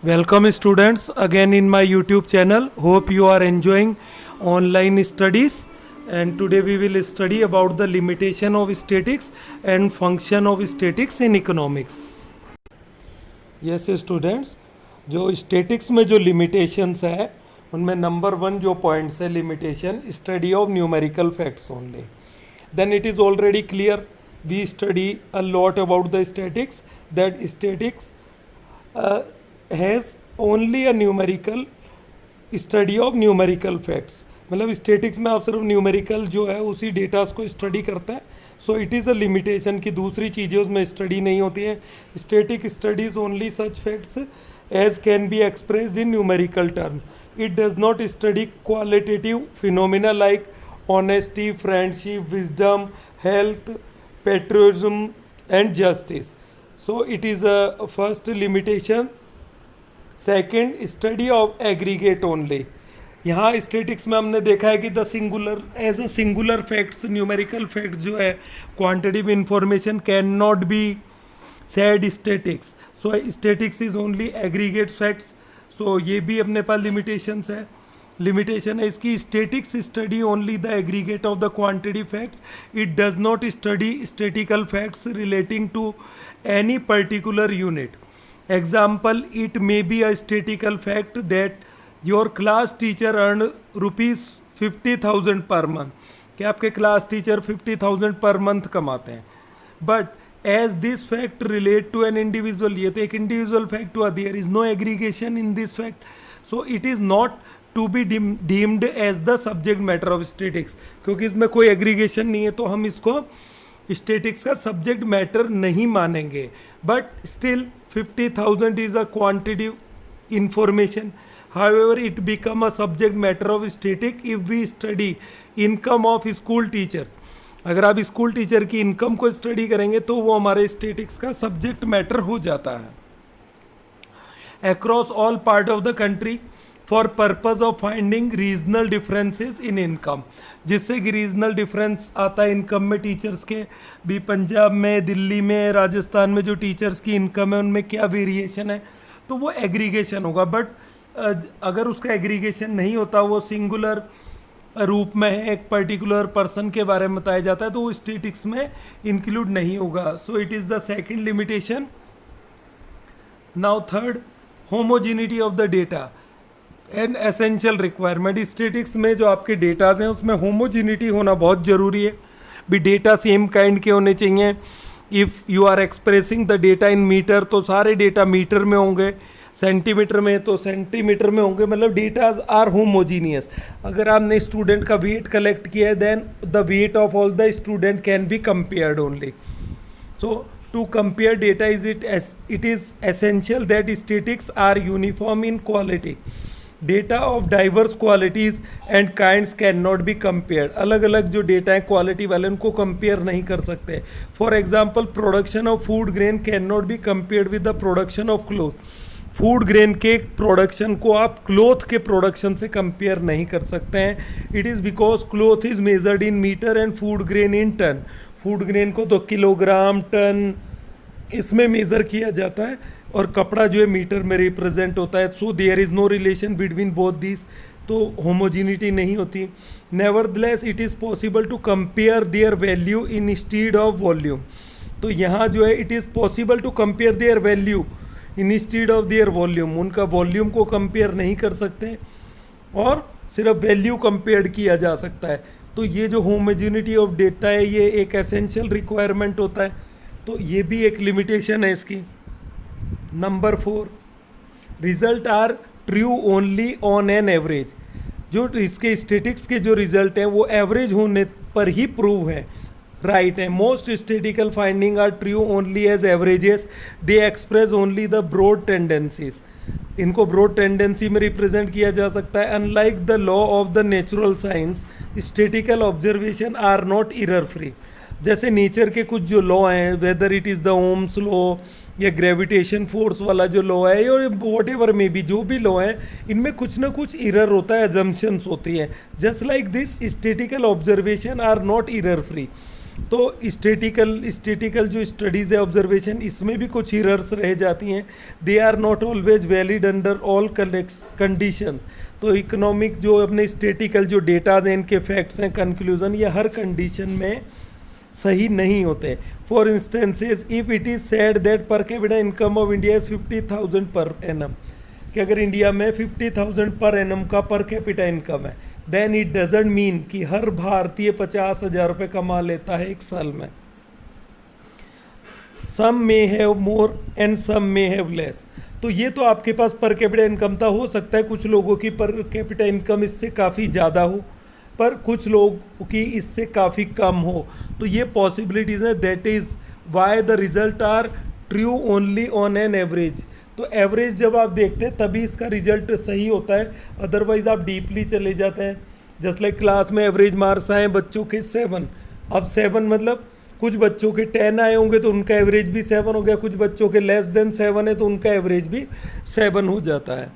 Welcome students again in my YouTube channel. Hope you are enjoying online studies, and today we will study about the limitation of statics and function of statics in economics. Yes students, जो statics में जो limitations है उनमें number 1 जो points है limitation study of numerical facts only. Then it is already clear we study a lot about the statics that statics has only a numerical study of numerical facts. मतलब statics में आप सिर्फ numerical जो है उसी datas को study करता है. So it is a limitation की दूसरी चीज़ें उसमें स्टडी नहीं होती हैं. Statistic studies only such facts as can be expressed in numerical term. It does not study qualitative phenomena like honesty, friendship, wisdom, health, patriotism and justice. So it is a first limitation. Second, study of aggregate only. यहाँ statistics में हमने देखा है कि the singular as a singular facts numerical fact जो है quantitative information can not be said statistics. So statistics is only aggregate facts. So ये भी अपने पास लिमिटेशंस है. लिमिटेशन है इसकी, statistics study only the aggregate of the quantity facts. It does not study statistical facts relating to any particular unit. Example, it may be a statistical fact that your class teacher earned rupees 50,000 per month. कि आपके class teacher 50,000 पर month कमाते हैं. But as this fact relate to an individual, ये तो एक individual fact हुआ, there is no aggregation in this fact. So it is not to be deemed as the subject matter of statistics. क्योंकि इसमें कोई aggregation नहीं है तो हम इसको स्टेटिक्स का सब्जेक्ट मैटर नहीं मानेंगे. But still 50,000 is a quantitative information. However, it become a subject matter of static if we study income of school teachers. अगर आप स्कूल टीचर की इनकम को स्टडी करेंगे तो वो हमारे स्टेटिक्स का सब्जेक्ट मैटर हो जाता है. Across all part of the country for purpose of finding regional differences in income. जिससे कि रीजनल डिफरेंस आता है इनकम में टीचर्स के भी. पंजाब में, दिल्ली में, राजस्थान में जो टीचर्स की इनकम है उनमें क्या वेरिएशन है, तो वो एग्रीगेशन होगा. बट अगर उसका एग्रीगेशन नहीं होता, वो सिंगुलर रूप में है, एक पर्टिकुलर पर्सन के बारे में बताया जाता है, तो वो स्टेटिक्स में इंक्लूड नहीं होगा. So it is the second limitation. Now third, homogeneity of the data an essential requirement. Statistics में जो आपके डेटाज हैं उसमें होमोजिनिटी होना बहुत ज़रूरी है. भी डेटा सेम काइंड के होने चाहिए. If you are expressing the data in metre तो सारे डेटा मीटर में होंगे, सेंटीमीटर में तो सेंटीमीटर में होंगे. मतलब डेटाज आर होमोजीनियस. अगर आपने स्टूडेंट का वेट कलेक्ट किया है then the weight of all the student can be compared only. So to compare data it is essential that statistics are uniform in quality. Data of diverse qualities and kinds can not be compare. अलग अलग जो data है quality वाले उनको compare नहीं कर सकते. For example, production of food grain can not be compared with the production of cloth. Food grain के प्रोडक्शन को आप क्लोथ के प्रोडक्शन से कंपेयर नहीं कर सकते हैं. It is because cloth is measured in metre and food grain in ton. Food grain को तो किलोग्राम, टन इसमें मेज़र किया जाता है और कपड़ा जो है मीटर में रिप्रेजेंट होता है. So there is no relation between both this, तो होमोजिनिटी नहीं होती. Nevertheless it is possible to compare their value instead of volume. तो यहाँ जो है it is possible to compare their value instead of their volume. उनका volume को compare नहीं कर सकते और सिर्फ वैल्यू कंपेयर किया जा सकता है. तो ये जो होमोजिनिटी ऑफ डेटा है ये एक एसेंशियल रिक्वायरमेंट होता है. तो ये भी एक लिमिटेशन है इसकी. Number 4, result are true only on an average. जो इसके स्टेटिक्स के जो रिजल्ट हैं वो एवरेज होने पर ही प्रूव है, राइट है. Most statistical finding are true only as averages. They express only the broad tendencies. इनको ब्रॉड टेंडेंसी में रिप्रेजेंट किया जा सकता है. Unlike the law of the natural science, statistical observation are not error free. जैसे nature के कुछ जो लॉ हैं, whether it is the Ohm's law या ग्रेविटेशन फोर्स वाला जो लॉ है और वॉट एवर में भी जो भी लॉ है, इनमें कुछ ना कुछ एरर होता है, एजम्पशंस होती है. Just like this statistical observation are not error free. तो स्टेटिकल जो स्टडीज़ है ऑब्जर्वेशन, इसमें भी कुछ एरर्स रह जाती हैं. They are not always valid under all conditions. तो इकोनॉमिक जो अपने स्टेटिकल जो डेटाज हैं, इनके फैक्ट्स हैं, कंक्लूजन, ये हर कंडीशन में सही नहीं होते. For instances, if it is said that per capita income of India is 50,000 per annum, कि अगर इंडिया में 50,000 पर एनम का पर कैपिटा इनकम है, देन इट डजेंट मीन कि हर भारतीय 50,000 रुपये कमा लेता है एक साल में. Some may have more and some may have less. तो ये तो आपके पास पर कैपिटा इनकम था, हो सकता है कुछ लोगों की पर कैपिटा इनकम इससे काफ़ी ज़्यादा हो, पर कुछ लोगों की इससे काफ़ी कम हो. तो ये पॉसिबिलिटीज़ हैं. That is why the result are true only on an average. तो एवरेज जब आप देखते हैं तभी इसका रिजल्ट सही होता है, अदरवाइज आप डीपली चले जाते हैं. जस्ट लाइक क्लास में एवरेज मार्क्स आए बच्चों के 7, अब 7 मतलब कुछ बच्चों के 10 आए होंगे तो उनका एवरेज भी 7 हो गया, कुछ बच्चों के लेस देन 7 है तो उनका एवरेज भी 7 हो जाता है.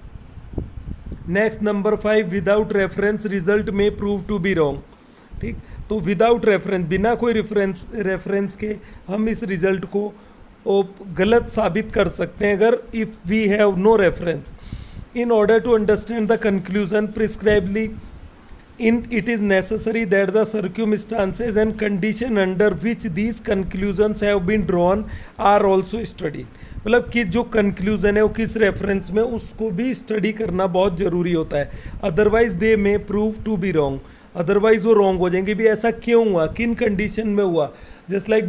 Next number 5, without reference result में प्रूव टू बी रॉन्ग. ठीक, तो विदाउट रेफरेंस, बिना कोई रेफरेंस के हम इस रिजल्ट को गलत साबित कर सकते हैं अगर if we have no reference. In order to understand the conclusion prescribedly in it is necessary that the circumstances and condition under which these conclusions have been drawn are also studied. मतलब कि जो conclusion है वो किस reference में, उसको भी study करना बहुत ज़रूरी होता है. Otherwise they may prove to be wrong, otherwise वो रॉन्ग हो जाएंगे. भी ऐसा क्यों हुआ, किन कंडीशन में हुआ. Just like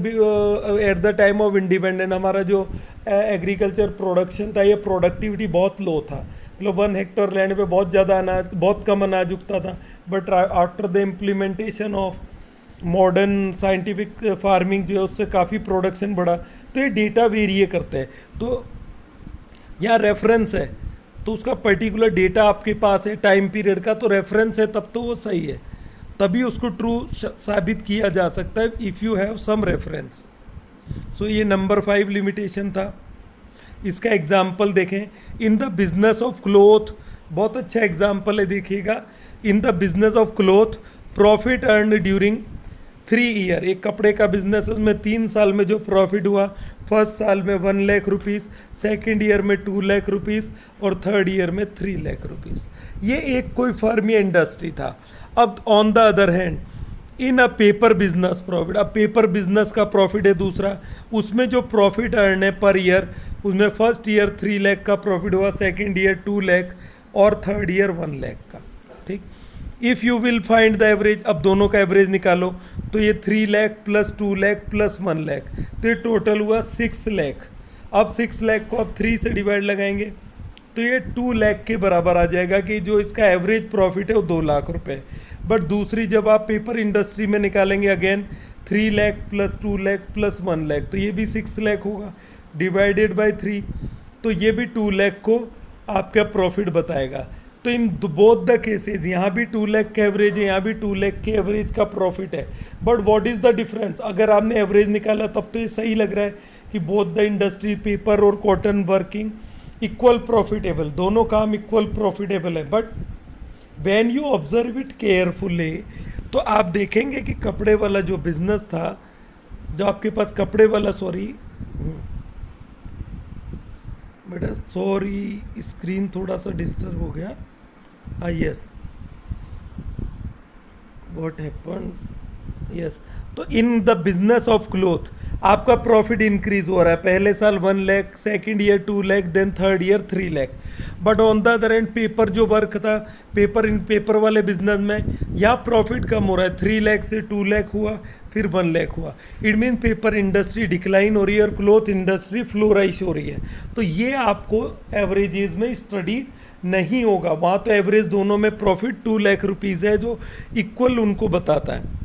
at the time of independence हमारा जो एग्रीकल्चर प्रोडक्शन था, ये प्रोडक्टिविटी बहुत लो था. मतलब 1 हेक्टर लैंड पे बहुत ज़्यादा अनाज, बहुत कम अनाज उगता था. But after the implementation of modern scientific farming जो है उससे काफ़ी प्रोडक्शन बढ़ा. तो ये डेटा वेरिए करते हैं. तो यहाँ रेफरेंस है तो उसका पर्टिकुलर डेटा आपके पास है टाइम पीरियड का, तो रेफरेंस है तब तो वो सही है, तभी उसको ट्रू साबित किया जा सकता है if you have some reference. So ये नंबर 5 लिमिटेशन था. इसका एग्जाम्पल देखें. In the business of cloth, बहुत अच्छा एग्जाम्पल है, देखिएगा. In the business of cloth profit earn during 3 year. एक कपड़े का बिजनेस है, उसमें 3 साल में जो प्रॉफिट हुआ, फर्स्ट साल में 1 लाख रुपीज़, सेकेंड ईयर में 2 लाख रुपीज़ और थर्ड ईयर में 3 लाख रुपीज़. ये एक कोई फर्म या इंडस्ट्री था. अब on the other hand in a paper business profit, अब पेपर बिजनेस का प्रॉफिट है दूसरा, उसमें जो प्रॉफिट अर्न है पर ईयर, उसमें फर्स्ट ईयर 3 लाख का प्रॉफिट हुआ, सेकेंड ईयर 2 लाख और थर्ड ईयर 1 लाख का. ठीक, if you will find the average, अब दोनों का एवरेज निकालो. तो ये 3 लाख प्लस 2 लाख प्लस 1 लाख, तो ये टोटल हुआ 6 लाख. अब 6 लाख को अब 3 से डिवाइड लगाएंगे तो ये 2 लाख के बराबर आ जाएगा कि जो इसका एवरेज प्रॉफिट है वो 2 लाख रुपए. बट दूसरी जब आप पेपर इंडस्ट्री में निकालेंगे, again 3 lakh plus 2 lakh plus 1 lakh, तो ये भी 6 लाख होगा डिवाइडेड बाय 3, तो ये भी 2 लाख को आपका प्रॉफिट बताएगा. तो इन बोथ द केसेस, यहाँ भी 2 लाख का एवरेज है, यहाँ भी 2 लाख के एवरेज का प्रॉफिट है. But what is the difference, अगर आपने एवरेज निकाला तब तो ये सही लग रहा है कि बोथ द इंडस्ट्री, पेपर और कॉटन वर्किंग इक्वल प्रॉफिटेबल, दोनों काम इक्वल प्रॉफिटेबल है. But when you observe it carefully, तो आप देखेंगे कि कपड़े वाला जो बिजनेस था, जो आपके पास कपड़े वाला, सॉरी बेटा, सॉरी स्क्रीन थोड़ा सा डिस्टर्ब हो गया. Yes, what happen, yes. तो in the business of cloth आपका प्रॉफिट इंक्रीज हो रहा है. पहले साल 1 lakh, second year 2 lakh, then third year 3 lakh. But on the other end paper जो वर्क था, पेपर वाले बिजनेस में यहाँ प्रॉफिट कम हो रहा है. 3 लाख से 2 लाख हुआ, फिर 1 लाख हुआ. It mean paper industry decline हो रही है और क्लोथ इंडस्ट्री फ्लोराइश हो रही है. तो ये आपको एवरेजेस में स्टडी नहीं होगा. वहाँ तो एवरेज दोनों में प्रॉफिट 2 लाख रुपीज़ है जो इक्वल उनको बताता है.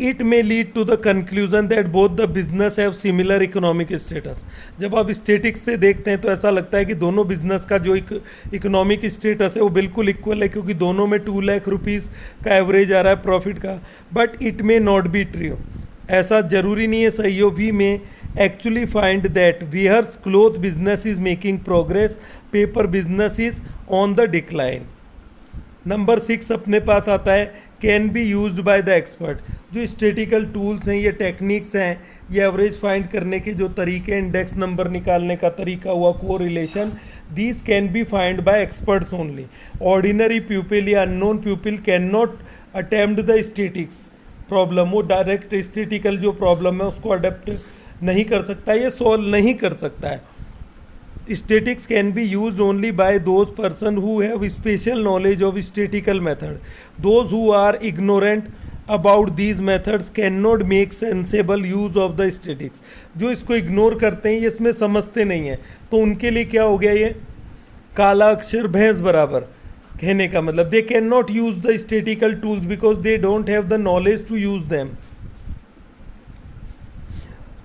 It may lead to the conclusion that both the business have similar economic status. जब आप स्टेटिक्स से देखते हैं तो ऐसा लगता है कि दोनों बिजनेस का जो इकोनॉमिक स्टेटस है वो बिल्कुल इक्वल है, क्योंकि दोनों में 2 लाख रुपीज़ का एवरेज आ रहा है प्रॉफिट का. But it may not be true, ऐसा जरूरी नहीं है सही हो. We may actually find that weavers cloth business is making progress, paper business is on the decline. Number 6 अपने पास आता है can be used by the expert. जो स्टेटिकल टूल्स हैं, ये टेक्निक्स हैं, ये एवरेज फाइंड करने के जो तरीके, इंडेक्स नंबर निकालने का तरीका हुआ, correlation, these can be find by experts only. Ordinary people या unknown people can not attempt the statistics problem. वो डायरेक्ट स्टेटिकल जो प्रॉब्लम है उसको अडेप्ट नहीं कर सकता, ये सॉल्व नहीं कर सकता है। Statics can be used only by those person who have special knowledge of statistical method. Those who are ignorant about these methods cannot make sensible use of the statistics. जो इसको इग्नोर करते हैं, ये इसमें समझते नहीं है, तो उनके लिए क्या हो गया, ये काला अक्षर भैंस बराबर। कहने का मतलब they can not use the statistical tools because they don't have the knowledge to use them.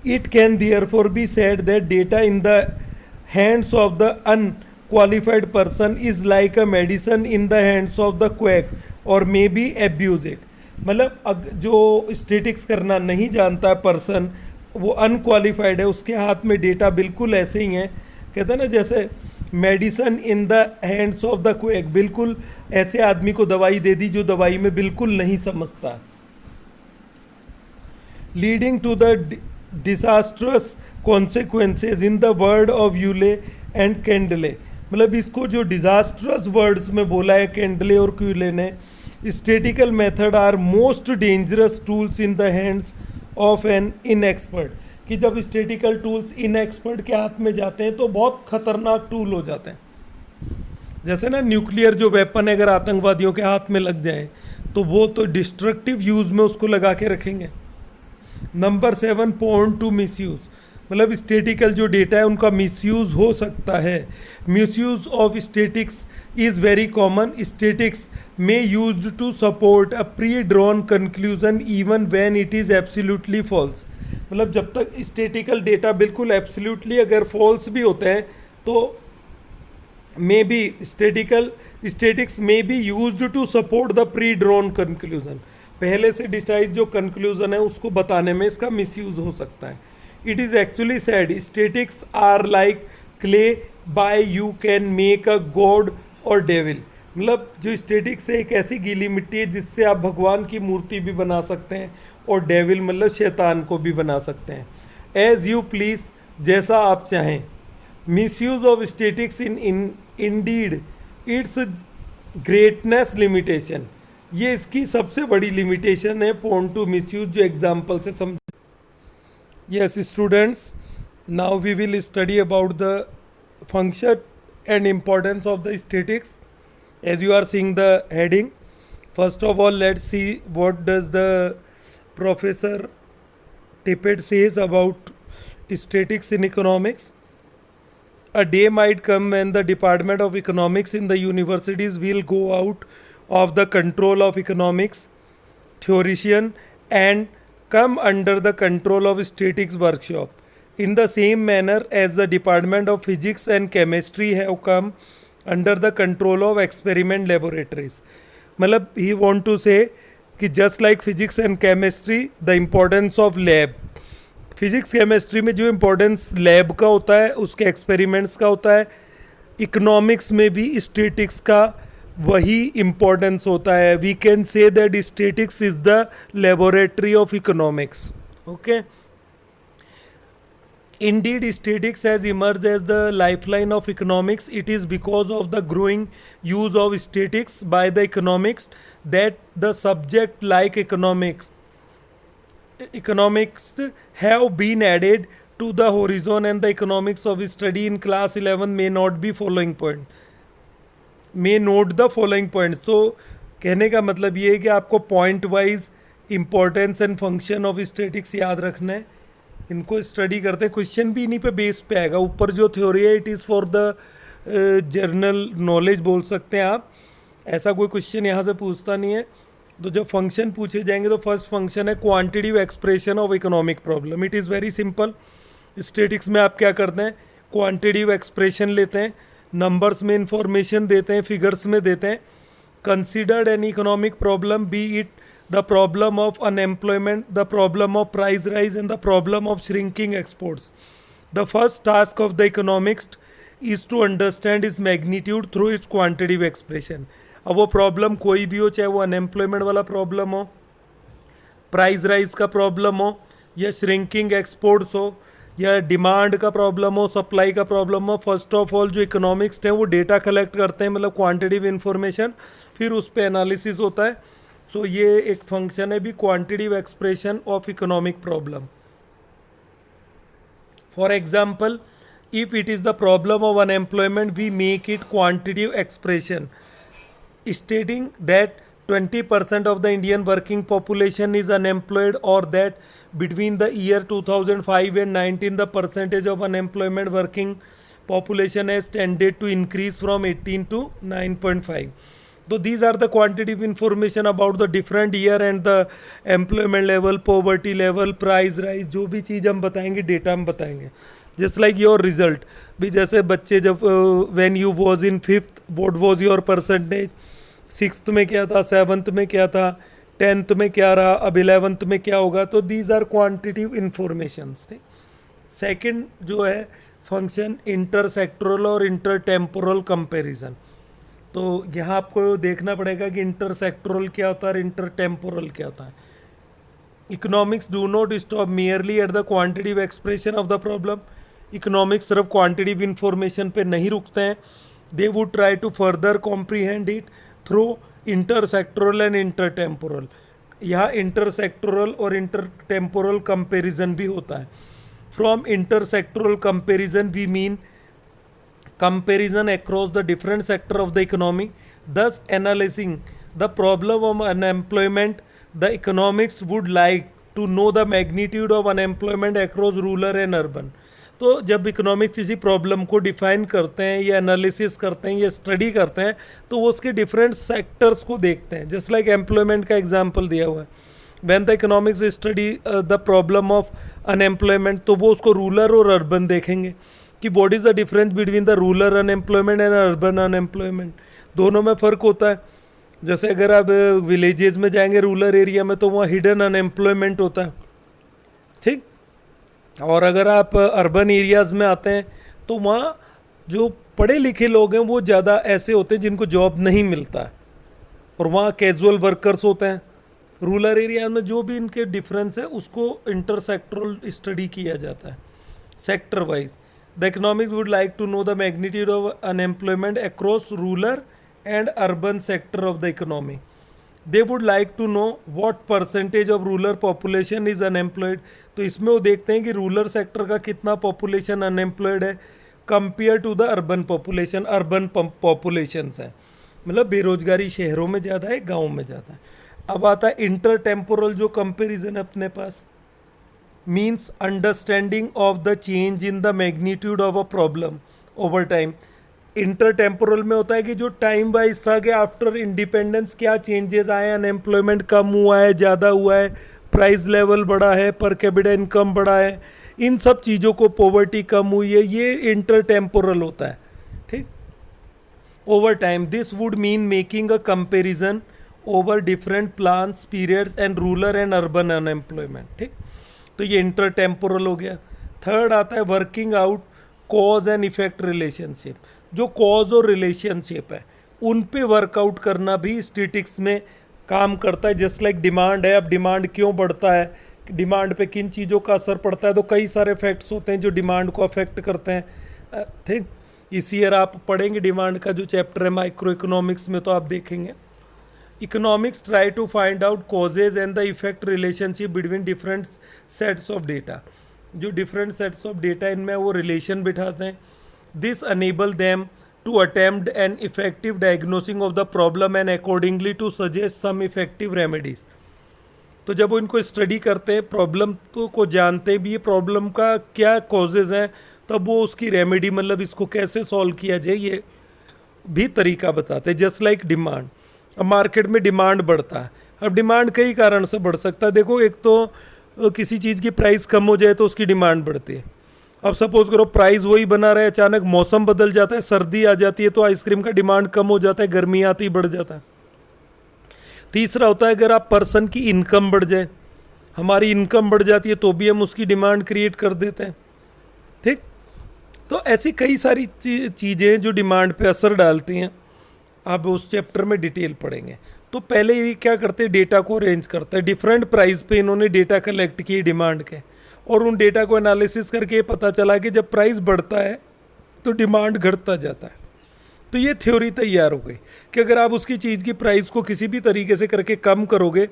It can therefore be said that data in the hands of the unqualified person is like a medicine in the hands of the quack or maybe abuse it। मतलब जो statics करना नहीं जानता person, वो unqualified है, उसके हाथ में डेटा बिल्कुल ऐसे ही है, कहते हैं ना जैसे medicine in the hands of the quack, बिल्कुल ऐसे आदमी को दवाई दे दी जो दवाई में बिल्कुल नहीं समझता। Leading to the disastrous consequences in the word of Yule and Kendall. मतलब इसको जो डिजास्ट्रस वर्ड्स में बोला है कैंडले और क्यूले ने, statistical method are most dangerous tools in the hands of an inexpert. कि जब स्टेटिकल टूल्स इनएक्सपर्ट के हाथ में जाते हैं तो बहुत खतरनाक टूल हो जाते हैं। जैसे ना न्यूक्लियर जो वेपन है अगर आतंकवादियों के हाथ में लग जाए तो वो तो डिस्ट्रक्टिव यूज में उसको लगा के रखेंगे। Number 7, prone to misuse. मतलब स्टेटिकल जो डेटा है उनका मिसयूज हो सकता है। Misuse of statistics is very common. Statistics may used to support a pre drawn conclusion even when it is absolutely false. मतलब जब तक स्टेटिकल डेटा बिल्कुल एब्सोल्युटली अगर फॉल्स भी होते हैं तो may be statistics may be used to support the pre drawn conclusion. पहले से डिसाइड जो कंक्लूजन है उसको बताने में इसका मिसयूज हो सकता है। It is actually said statistics are like clay by you can make a god or devil. मतलब जो स्टेटिक्स है एक ऐसी गीली मिट्टी है जिससे आप भगवान की मूर्ति भी बना सकते हैं और डेविल मतलब शैतान को भी बना सकते हैं। एज यू प्लीज, जैसा आप चाहें। Misuse of statistics in indeed its greatness limitation. ये इसकी सबसे बड़ी लिमिटेशन है पोर्न टू मिसयूज, जो एग्जाम्पल से समझ। Yes students, now we will study about the function and importance of the statistics as you are seeing the heading. First of all let's see what does the professor Tippett says about statistics in economics. A day might come when the Department of Economics in the universities will go out of the control of economics theoretician and come under the control of statistics workshop, in the same manner as the Department of Physics and Chemistry have come under the control of experiment laboratories. मतलब he want to say कि just like physics and chemistry, the importance of lab, physics chemistry में जो importance lab का होता है उसके experiments का होता है, इकोनॉमिक्स में भी स्टैटिक्स का वही इम्पोर्टेंस होता है। We can say that statistics is the laboratory of economics. Okay, Indeed, statistics has emerged as the lifeline of economics. It is because of the growing use of statistics by the economics that the subject like economics have been added to the horizon, and the economics of study in class 11 may not be following point. May note the following points. तो कहने का मतलब ये है कि आपको point wise importance and function of statics याद रखना है। इनको स्टडी करते हैं, क्वेश्चन भी इन्हीं पे बेस पे आएगा। ऊपर जो थ्योरी है it is for the general knowledge बोल सकते हैं आप, ऐसा कोई क्वेश्चन यहाँ से पूछता नहीं है। तो जब फंक्शन पूछे जाएंगे तो फर्स्ट फंक्शन है quantitative expression of economic problem. It is very simple. Statics में आप क्या करते हैं, क्वांटिटेटिव एक्सप्रेशन लेते हैं, नंबर्स में इंफॉर्मेशन देते हैं, फिगर्स में देते हैं। Considered an economic problem, B it the problem of unemployment, the problem of price rise and the problem of shrinking exports. The first task of the economist is to understand its magnitude through its quantitative expression. अब वो problem कोई भी हो, चाहे वो unemployment वाला problem हो, price rise का प्रॉब्लम हो, या श्रिंकिंग एक्सपोर्ट्स हो, या डिमांड का प्रॉब्लम हो, सप्लाई का प्रॉब्लम हो, फर्स्ट ऑफ ऑल जो इकोनॉमिक्स हैं वो डेटा कलेक्ट करते हैं, मतलब क्वांटिटेटिव इन्फॉर्मेशन, फिर उस पर एनालिसिस होता है. सो ये एक फंक्शन है भी, quantitative expression of economic problem. For example, if it is the problem of unemployment, we make it quantitative expression stating that 20% of the Indian working population is unemployed, or that between the year 2005 and 19 the percentage of unemployment working population has tended to increase from 18 to 9.5. So these are the quantitative information about the different year and the employment level, poverty level, price rise, जो भी चीज़ हम बताएंगे data हम बताएंगे. Just like your result भी, जैसे बच्चे जब when you was in fifth what was your percentage, sixth में क्या था, सेवन्थ में क्या था, टेंथ में क्या रहा, अब 11th में क्या होगा. तो दीज आर क्वांटिटेटिव इंफॉर्मेशंस. ठीक. सेकंड जो है फंक्शन इंटर सेक्टोरल और इंटर टेम्पोरल कंपेरिजन. तो यहाँ आपको देखना पड़ेगा कि इंटर सेक्टोरल क्या होता है और इंटर टेम्पोरल क्या होता है. Economics do not stop merely at the quantitative expression of the problem. Economics सिर्फ क्वांटिटेटिव इंफॉर्मेशन पे नहीं रुकते हैं. They would try to further comprehend it through intersectoral and intertemporal. यहाँ इंटर सेक्टोरल और इंटर टेम्पोरल कंपेरिजन भी होता है. From intersectoral comparison we mean comparison across the different sector of the economy, thus analyzing the problem of unemployment. The economics would like to know the magnitude of unemployment across rural and urban. तो जब economics किसी problem को define करते हैं या analysis करते हैं या स्टडी करते हैं तो वो उसके डिफरेंट सेक्टर्स को देखते हैं. जस्ट लाइक एम्प्लॉयमेंट का एग्जांपल दिया हुआ है. When the economics study the problem of unemployment, तो वो उसको रूरल और अर्बन देखेंगे कि what is the difference between the rural unemployment and urban unemployment. दोनों में फ़र्क होता है. जैसे अगर आप विलेजेस में जाएंगे रूरल एरिया में तो वहाँ हिडन अनएम्प्लॉयमेंट होता है. ठीक. और अगर आप अर्बन एरियाज़ में आते हैं तो वहाँ जो पढ़े लिखे लोग हैं वो ज़्यादा ऐसे होते हैं जिनको जॉब नहीं मिलता है, और वहाँ कैजुअल वर्कर्स होते हैं. रूरल एरिया में जो भी इनके डिफरेंस है उसको इंटर सेक्टरल स्टडी किया जाता है, sector wise. The economics would like to know the magnitude of unemployment across rural and urban sector of the economy. They would like to know what percentage of rural population is unemployed. तो इसमें वो देखते हैं कि rural sector का कितना population unemployed है compare to the urban population. Urban populations है, मतलब बेरोजगारी शहरों में ज़्यादा है, गाँव में ज़्यादा है. अब आता है इंटर टेम्पोरल जो कंपेरिजन है अपने पास. means understanding of the change in the magnitude of a problem over time. इंटरटेम्पोरल में होता है कि जो टाइम वाइज था कि आफ्टर इंडिपेंडेंस क्या चेंजेस आए, अनएम्प्लॉयमेंट कम हुआ है, ज़्यादा हुआ है, प्राइस लेवल बढ़ा है, पर कैपिटा इनकम बढ़ा है, इन सब चीज़ों को, पॉवर्टी कम हुई है, ये इंटरटेम्पोरल होता है. ठीक. Over time this would mean making a comparison over different plans periods and rural and urban unemployment. ठीक. तो ये इंटर टेम्पोरल हो गया. थर्ड आता है working out cause and effect relationship. जो कॉज और रिलेशनशिप है उन पे वर्कआउट करना भी स्टैटिस्टिक्स में काम करता है. जस्ट लाइक डिमांड है, अब डिमांड क्यों बढ़ता है, डिमांड पे किन चीज़ों का असर पड़ता है, तो कई सारे फैक्ट्स होते हैं जो डिमांड को अफेक्ट करते हैं. ठीक. इस ईयर आप पढ़ेंगे डिमांड का जो चैप्टर है माइक्रो इकोनॉमिक्स में, तो आप देखेंगे. Economics try to find out causes and the effect relationship between different sets of data. जो डिफरेंट सेट्स ऑफ डेटा इनमें वो रिलेशन बिठाते हैं. This enable them to attempt an effective diagnosing of the problem and accordingly to suggest some effective remedies. तो जब वो इनको study करते हैं, प्रॉब्लम को जानते भी, ये प्रॉब्लम का क्या कॉजेज हैं, तब वो उसकी रेमेडी, मतलब इसको कैसे सॉल्व किया जाए, ये भी तरीका बताते हैं. Just like demand. अब मार्केट में डिमांड बढ़ता है. अब डिमांड कई कारण से बढ़ सकता है. देखो, एक तो किसी चीज़ की प्राइस कम हो जाए तो उसकी डिमांड बढ़ती है. अब सपोज करो प्राइस वही बना रहे, अचानक मौसम बदल जाता है, सर्दी आ जाती है तो आइसक्रीम का डिमांड कम हो जाता है, गर्मी आती ही बढ़ जाता है. तीसरा होता है अगर आप पर्सन की इनकम बढ़ जाए, हमारी इनकम बढ़ जाती है तो भी हम उसकी डिमांड क्रिएट कर देते हैं. ठीक. तो ऐसी कई सारी चीज़ें जो डिमांड पे असर डालती हैं. आप उस चैप्टर में डिटेल पढ़ेंगे। तो पहले ये क्या करते हैं, डेटा को अरेंज करते हैं, डिफरेंट प्राइस पे इन्होंने डेटा कलेक्ट किए डिमांड के, और उन डेटा को एनालिसिस करके ये पता चला कि जब प्राइस बढ़ता है तो डिमांड घटता जाता है। तो ये थ्योरी तैयार हो गई कि अगर आप उसकी चीज़ की प्राइस को किसी भी तरीके से करके कम करोगे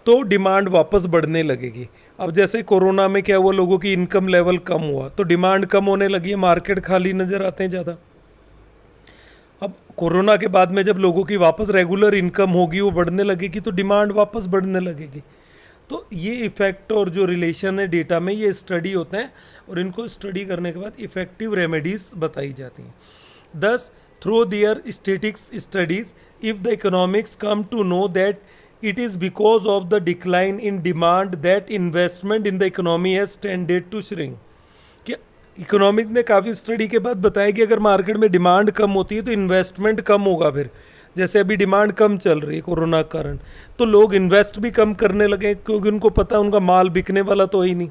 तो डिमांड वापस बढ़ने लगेगी। अब जैसे कोरोना में क्या हुआ, लोगों की इनकम लेवल कम हुआ तो डिमांड कम होने लगी है, मार्केट खाली नज़र आते हैं ज़्यादा। अब कोरोना के बाद में जब लोगों की वापस रेगुलर इनकम होगी, वो बढ़ने लगेगी, तो डिमांड वापस बढ़ने लगेगी। तो ये इफेक्ट और जो रिलेशन है डेटा में, ये स्टडी होते हैं, और इनको स्टडी करने के बाद इफेक्टिव रेमेडीज बताई जाती हैं। दस, through their statistics studies if the economics come to know that it is because of the decline in demand that investment in the economy has tended to shrink। कि economics ने काफ़ी study के बाद बताया कि अगर मार्केट में demand कम होती है तो इन्वेस्टमेंट कम होगा। फिर जैसे अभी डिमांड कम चल रही है कोरोना के कारण, तो लोग इन्वेस्ट भी कम करने लगे क्योंकि उनको पता है उनका माल बिकने वाला तो ही नहीं।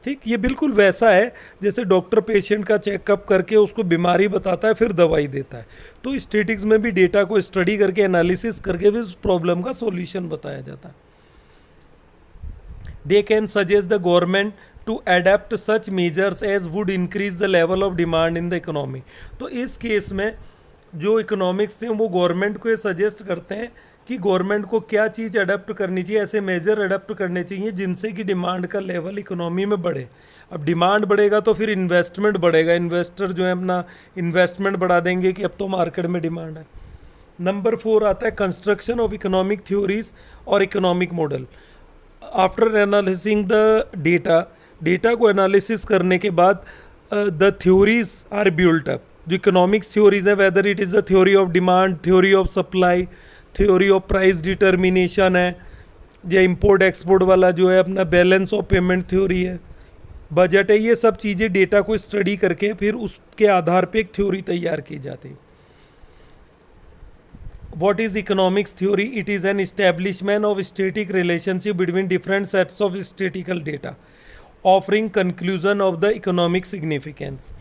ठीक, ये बिल्कुल वैसा है जैसे डॉक्टर पेशेंट का चेकअप करके उसको बीमारी बताता है फिर दवाई देता है। तो स्टैटिक्स में भी डेटा को स्टडी करके एनालिसिस करके भी उस प्रॉब्लम का सॉल्यूशन बताया जाता है। They can suggest the government to adapt such measures as would increase the level of demand in the economy. तो इस केस में जो इकोनॉमिक्स थे वो गवर्नमेंट को ये सजेस्ट करते हैं कि गवर्नमेंट को क्या चीज़ अडेप्ट करनी चाहिए, ऐसे मेजर अडेप्ट करने चाहिए जिनसे कि डिमांड का लेवल इकोनॉमी में बढ़े। अब डिमांड बढ़ेगा तो फिर इन्वेस्टमेंट बढ़ेगा, इन्वेस्टर जो है अपना इन्वेस्टमेंट बढ़ा देंगे कि अब तो मार्केट में डिमांड है। नंबर 4 आता है कंस्ट्रक्शन ऑफ इकोनॉमिक थ्योरीज और economic model. After analysing the data को एनालिसिस करने के बाद the theories are built up. जो इकोनॉमिक्स थ्योरीज है, whether it is the theory of demand, theory of supply, theory of price determination है, या import export वाला जो है अपना बैलेंस ऑफ पेमेंट थ्योरी है, बजट है, ये सब चीज़ें डेटा को स्टडी करके फिर उसके आधार पे एक थ्योरी तैयार की जाती है। What is economics theory? It is an establishment of static relationship between different sets of statistical data, offering conclusion of the economic significance.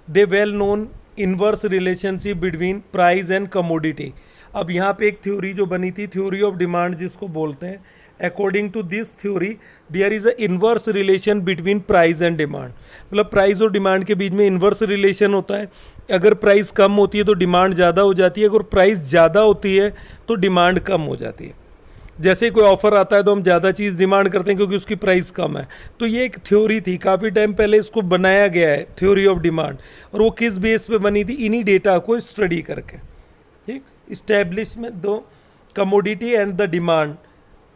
The well-known inverse relationship between price and commodity. अब यहाँ पे एक theory जो बनी थी, theory of demand जिसको बोलते हैं, according to this theory there is a inverse relation between price and demand. मतलब प्राइस और डिमांड के बीच में इनवर्स रिलेशन होता है। अगर प्राइस कम होती है तो डिमांड ज़्यादा हो जाती है, अगर प्राइस ज़्यादा होती है तो डिमांड कम हो जाती है। जैसे कोई ऑफर आता है तो हम ज़्यादा चीज़ डिमांड करते हैं क्योंकि उसकी प्राइस कम है। तो ये एक थ्योरी थी, काफ़ी टाइम पहले इसको बनाया गया है, थ्योरी ऑफ डिमांड। और वो किस बेस पे बनी थी? इन्हीं डेटा को स्टडी करके। ठीक, इस्टेब्लिशमेंट दो commodity and the demand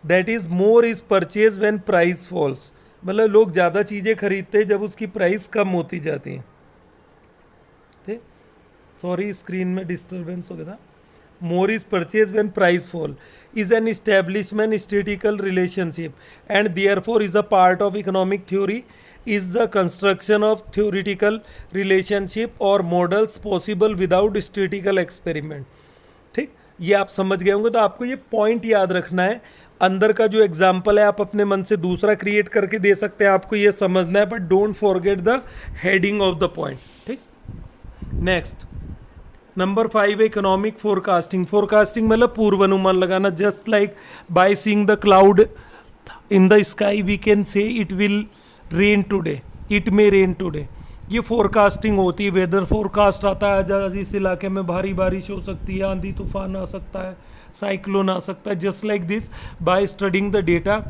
that is more is purchase when price falls. मतलब लोग ज़्यादा चीज़ें खरीदते हैं जब उसकी प्राइस कम होती जाती है। ठीक, सॉरी स्क्रीन में डिस्टर्बेंस हो गया था। More is purchase when price fall is an establishment statistical relationship and therefore is a part of economic theory is the construction of theoretical relationship or models possible without statistical experiment। ठीक, ये आप समझ गए होंगे। तो आपको ये point याद रखना है। अंदर का जो एग्जाम्पल है आप अपने मन से दूसरा क्रिएट करके दे सकते हैं, आपको ये समझना है, but don't forget the heading of the point. ठीक, next number 5 economic forecasting. Forecasting मतलब पूर्वानुमान लगाना। Just like by seeing the cloud in the sky we can say it will rain today, it may rain today. ये forecasting होती है। Weather forecast आता है, आज इस इलाके में भारी बारिश हो सकती है, आंधी तूफान आ सकता है, साइक्लोन आ सकता है। Just like this by studying the data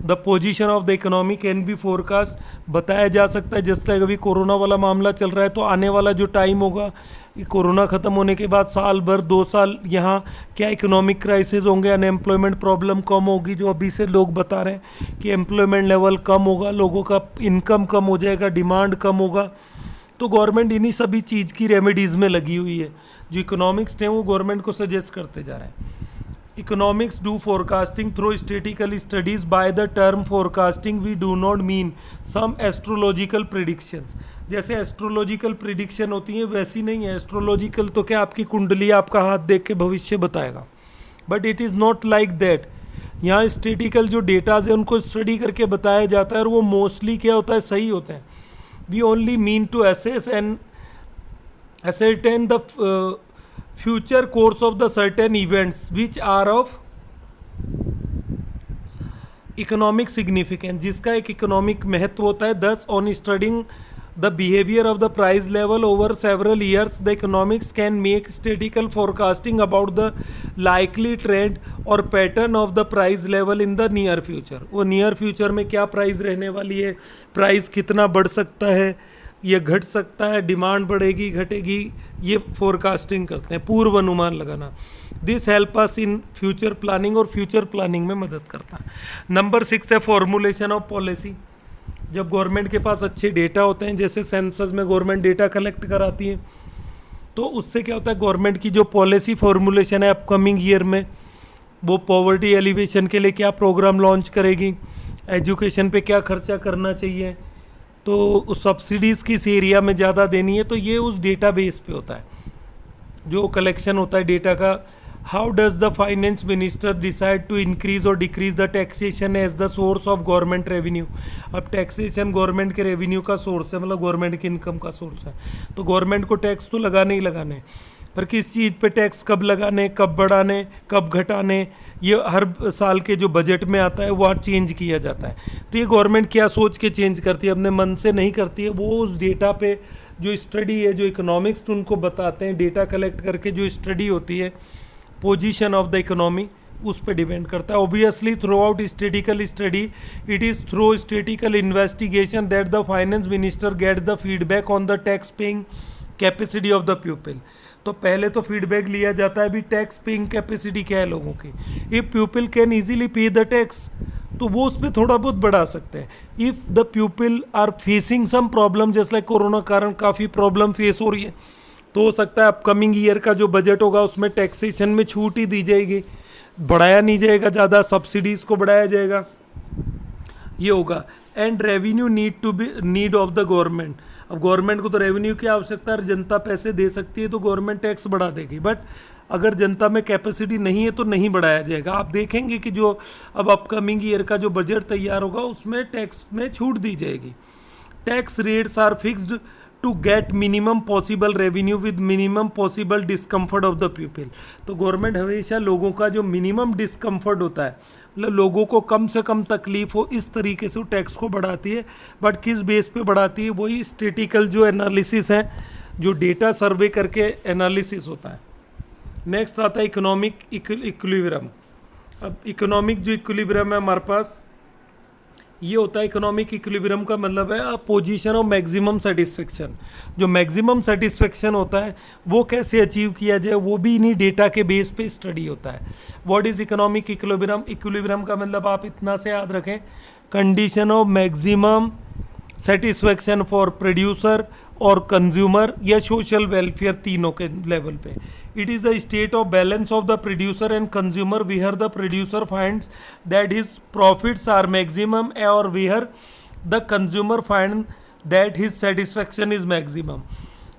the position of the economy can be forecast. बताया जा सकता है जस्ट लाइक अभी कोरोना वाला मामला चल रहा है तो आने वाला जो टाइम होगा, कोरोना ख़त्म होने के बाद साल भर 2 साल यहाँ क्या इकोनॉमिक क्राइसिस होंगे, अनएम्प्लॉयमेंट प्रॉब्लम कम होगी, जो अभी से लोग बता रहे हैं कि एम्प्लॉयमेंट लेवल कम होगा, लोगों का इनकम कम हो जाएगा, डिमांड कम होगा। तो गवर्नमेंट इन्हीं सभी चीज़ की रेमेडीज़ में लगी हुई है। जो इकोनॉमिक्स थे वो गवर्नमेंट को सजेस्ट करते जा रहे हैं। Economics do forecasting through statistical studies. By the term forecasting we do not mean some astrological predictions। जैसे एस्ट्रोलॉजिकल प्रिडिक्शन होती है वैसी नहीं है। एस्ट्रोलॉजिकल तो क्या आपकी कुंडली आपका हाथ देख के भविष्य बताएगा, but it is not like that. यहाँ स्टेटिकल जो डेटाज है उनको स्टडी करके बताया जाता है और वो मोस्टली क्या होता है, सही होते हैं। We only mean to assess and ascertain the future course of the certain events which are of economic significance, जिसका एक इकोनॉमिक महत्व होता है। Thus on studying the behaviour of the price level over several years the economics can make statistical forecasting about the likely trend और pattern of the price level in the near future. वो near future में क्या price रहने वाली है, price कितना बढ़ सकता है, ये घट सकता है, डिमांड बढ़ेगी घटेगी, ये फोरकास्टिंग करते हैं, पूर्व अनुमान लगाना। This help us in future planning, और फ्यूचर प्लानिंग में मदद करता है। नंबर 6 है फॉर्मुलेशन ऑफ पॉलिसी। जब गवर्नमेंट के पास अच्छे डेटा होते हैं, जैसे सेंसस में गवर्नमेंट डेटा कलेक्ट कराती है, तो उससे क्या होता है, गवर्नमेंट की जो पॉलिसी फॉर्मुलेशन है अपकमिंग ईयर में, वो पॉवर्टी एलिवेशन के लिए क्या प्रोग्राम लॉन्च करेगी, एजुकेशन पे क्या खर्चा करना चाहिए, तो उस सब्सिडीज़ किस एरिया में ज़्यादा देनी है, तो ये उस डेटा बेस पे होता है जो कलेक्शन होता है डेटा का। How does the finance minister decide to increase और decrease the taxation as the source of government revenue. अब टैक्सेशन गवर्नमेंट के रेवेन्यू का सोर्स है, मतलब गवर्नमेंट की इनकम का सोर्स है, तो गवर्नमेंट को टैक्स तो लगाने ही लगाने, पर किस चीज़ पे टैक्स कब लगाने, कब बढ़ाने, कब घटाने, ये हर साल के जो बजट में आता है वहाँ चेंज किया जाता है। तो ये गवर्नमेंट क्या सोच के चेंज करती है, अपने मन से नहीं करती है, वो उस डेटा पे जो स्टडी है, जो इकोनॉमिक्स उनको बताते हैं, डेटा कलेक्ट करके जो स्टडी होती है पोजीशन ऑफ द इकोनॉमी, उस पर डिपेंड करता है। Obviously through out statistical study it is through statistical investigation that the finance minister gets the feedback on the tax paying capacity of the people. तो पहले तो feedback लिया जाता है भी टैक्स पेइंग कैपेसिटी क्या है लोगों की। If people can easily pay the tax, तो वो उस पर थोड़ा बहुत बढ़ा सकते हैं। If the people are facing some problem, जैसे लाइक कोरोना कारण काफ़ी प्रॉब्लम फेस हो रही है, तो हो सकता है अपकमिंग ईयर का जो बजट होगा उसमें टैक्सेशन में छूट ही दी जाएगी, बढ़ाया नहीं जाएगा, ज़्यादा सब्सिडीज़ को बढ़ाया जाएगा, ये होगा। And revenue need to be need of the government. अब गवर्नमेंट को तो रेवेन्यू की आवश्यकता है, जनता पैसे दे सकती है तो गवर्नमेंट टैक्स बढ़ा देगी, बट अगर जनता में कैपेसिटी नहीं है तो नहीं बढ़ाया जाएगा। आप देखेंगे कि जो अब अपकमिंग ईयर का जो बजट तैयार होगा उसमें टैक्स में छूट दी जाएगी। Tax rates are fixed to get minimum possible revenue with minimum possible discomfort of the people. तो गवर्नमेंट हमेशा लोगों का जो मिनिमम डिस्कम्फर्ट होता है, मतलब लोगों को कम से कम तकलीफ हो, इस तरीके से वो टैक्स को बढ़ाती है। बट किस बेस पे बढ़ाती है, वही स्टेटिकल जो एनालिसिस है, जो डेटा सर्वे करके एनालिसिस होता है। नेक्स्ट आता है इकोनॉमिक इक्विलिब्रियम। अब इकोनॉमिक जो इक्विलिब्रियम है हमारे पास, ये होता है इकोनॉमिक इक्विलिब्रियम का मतलब है पोजीशन ऑफ मैक्सिमम सेटिस्फेक्शन। जो मैक्सिमम सेटिस्फेक्शन होता है वो कैसे अचीव किया जाए, वो भी इन्हीं डेटा के बेस पे स्टडी होता है। What is economic equilibrium? Equilibrium का मतलब आप इतना से याद रखें, condition of maximum satisfaction for producer और कंज्यूमर या सोशल वेलफेयर, तीनों के लेवल पे। It is the state of balance of the producer and consumer where the producer finds that his profits are maximum और where the consumer find that his satisfaction is maximum.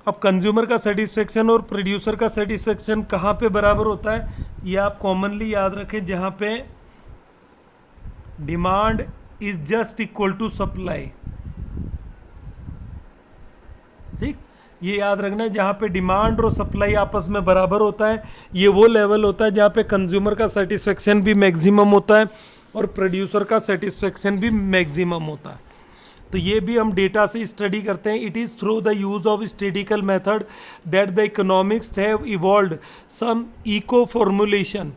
अब consumer का satisfaction और producer का satisfaction कहाँ पे बराबर होता है, ये आप कॉमनली याद रखें, जहाँ पे demand is just equal to supply. ठीक, ये याद रखना है, जहाँ पे डिमांड और सप्लाई आपस में बराबर होता है, ये वो लेवल होता है जहाँ पे कंज्यूमर का सेटिस्फेक्शन भी मैक्सिमम होता है और प्रोड्यूसर का सेटिस्फेक्शन भी मैक्सिमम होता है। तो ये भी हम डेटा से स्टडी करते हैं। It is through the use of statistical method that the economics have evolved some eco formulation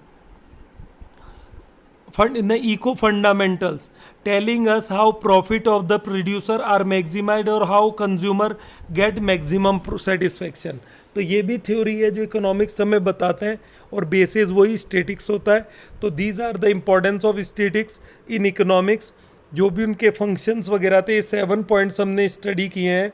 eco fundamentals telling us how profit of the producer are maximized और how consumer get maximum satisfaction। तो ये भी theory है जो economics हमें बताते हैं और बेसिस वही स्टेटिक्स होता है। तो these are the importance of statistics in economics. जो भी उनके फंक्शंस वगैरह थे, 7 पॉइंट्स हमने स्टडी किए हैं।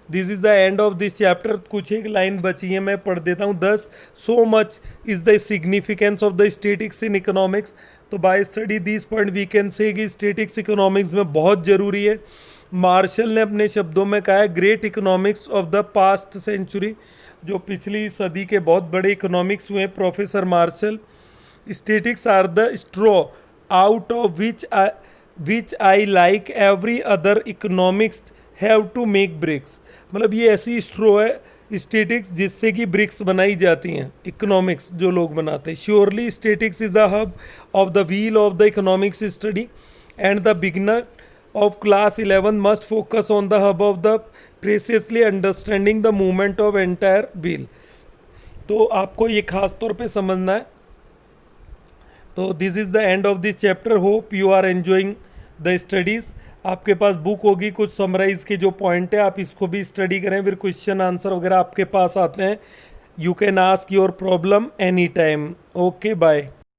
This is the end of this chapter. कुछ एक लाइन बची है, मैं पढ़ देता हूँ। Thus so much is the significance of the statistics in economics. तो by study this point we can say कि स्टेटिक्स इकोनॉमिक्स में बहुत ज़रूरी है। मार्शल ने अपने शब्दों में कहा है, great economics of the past century, जो पिछली सदी के बहुत बड़े इकोनॉमिक्स हुए professor Marshall. Statistics are the straw out of which I like every other economics have to make bricks. मतलब ये ऐसी स्ट्रो है, स्टैटिक्स जिससे कि ब्रिक्स बनाई जाती हैं, इकोनॉमिक्स जो लोग बनाते हैं। Surely statistics is the hub of the wheel of the economics study and the beginner of class 11 must focus on the hub of the precisely understanding the movement of entire wheel. तो आपको ये खास तौर पे समझना है। तो this is the end of this chapter. Hope you are enjoying the studies. आपके पास बुक होगी, कुछ समराइज के जो पॉइंट है आप इसको भी स्टडी करें, फिर क्वेश्चन आंसर वगैरह आपके पास आते हैं। You can ask your problem any time. Okay bye.